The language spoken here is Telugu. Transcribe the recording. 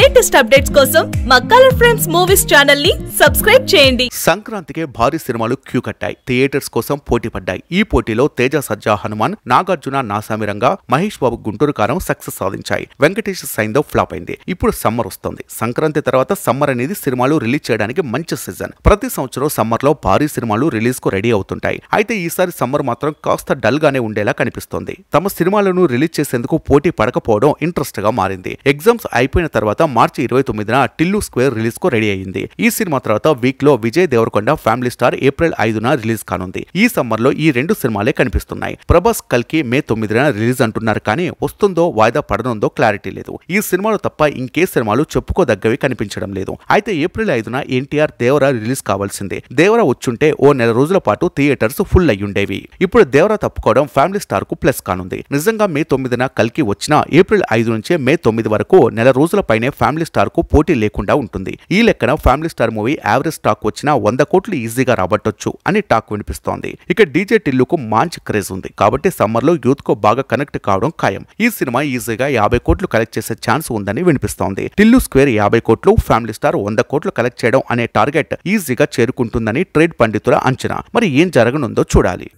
లేటెస్ట్ అప్డేట్స్ కోసం మా కలర్ ఫ్రెండ్స్ మూవీస్ ఛానల్ ని సబ్స్క్రైబ్ చేయండి. సంక్రాంతికి భారీ సినిమాలు క్యూ కట్టాయి. థియేటర్స్ కోసం పోటీ పడ్డాయి. ఈ పోటీలో తేజ సజ్జా హనుమాన్, నాగార్జున నాసామిరంగా, మహేష్ బాబు గుంటూరు కారం సక్సెస్ సాధించాయి. వెంకటేష్ సైందో ఫ్లాప్ అయింది. ఇప్పుడు సమ్మర్ వస్తుంది. సంక్రాంతి తర్వాత సమ్మర్ అనేది సినిమాలు రిలీజ్ చేయడానికి మంచి సీజన్. ప్రతి సంవత్సరం సమ్మర్ లో భారీ సినిమాలు రిలీజ్ కు రెడీ అవుతుంటాయి. అయితే ఈసారి సమ్మర్ మాత్రం కాస్త డల్ గానే ఉండేలా కనిపిస్తోంది. తమ సినిమాలను రిలీజ్ చేసేందుకు పోటీ పడకపోవడం ఇంట్రెస్ట్ గా మారింది. ఎగ్జామ్స్ అయిపోయిన తర్వాత మార్చి 29న టిల్లు స్క్వేర్ రిలీజ్ కు రెడీ అయింది. ఈ సినిమా తర్వాత వీక్ లో Vijay Deverakonda family star April 5న రిలీజ్ కానుంది. ఈ సమ్మర్ లో ఈ రెండు సినిమాలే కనిపిస్తున్నాయి. ప్రభాస్ కల్కి మే 9న రిలీజ్ అంటున్నారు కానీ వస్తుందో వాయిదా పడనుందో క్లారిటీ లేదు. ఈ సినిమాలు తప్ప ఇంకే సినిమాలు చెప్పుకోదగ్గవి కనిపించడం లేదు. అయితే ఏప్రిల్ 5న ఎన్టీఆర్ దేవరా రిలీజ్ కావాల్సిందే. దేవరా వచ్చుంటే ఓ నెల రోజుల పాటు థియేటర్స్ ఫుల్ అయ్యుండేవి. ఇప్పుడు దేవరా తప్పుకోవడం ఫ్యామిలీ స్టార్ కు ప్లస్ కానుంది. నిజంగా మే 9న కల్కి వచ్చినా ఏప్రిల్ 5 నుంచే మే 9 వరకు నెల రోజుల పైనే ఫ్యామిలీ స్టార్ కు పోటీ లేకుండా ఉంటుంది. ఈ లెక్కన family star movie average talk వచ్చినా 100 కోట్లు ఈజీగా రాబట్టొచ్చు అని టాక్ వినిపిస్తోంది. ఇక డీజే టిల్లుకు మంచి క్రేజ్ ఉంది కాబట్టి సమ్మర్ లో యూత్ కు బాగా కనెక్ట్ కావడం ఖాయం. ఈ సినిమా ఈజీగా 50 కోట్లు కలెక్ట్ చేసే ఛాన్స్ ఉందని వినిపిస్తోంది. టిల్లు స్క్వేర్ 50 కోట్లు, ఫ్యామిలీ స్టార్ 100 కోట్లు కలెక్ట్ చేయడం అనే టార్గెట్ ఈజీగా చేరుకుంటుందని ట్రేడ్ పండితుల అంచనా. మరి ఏం జరగనుందో చూడాలి.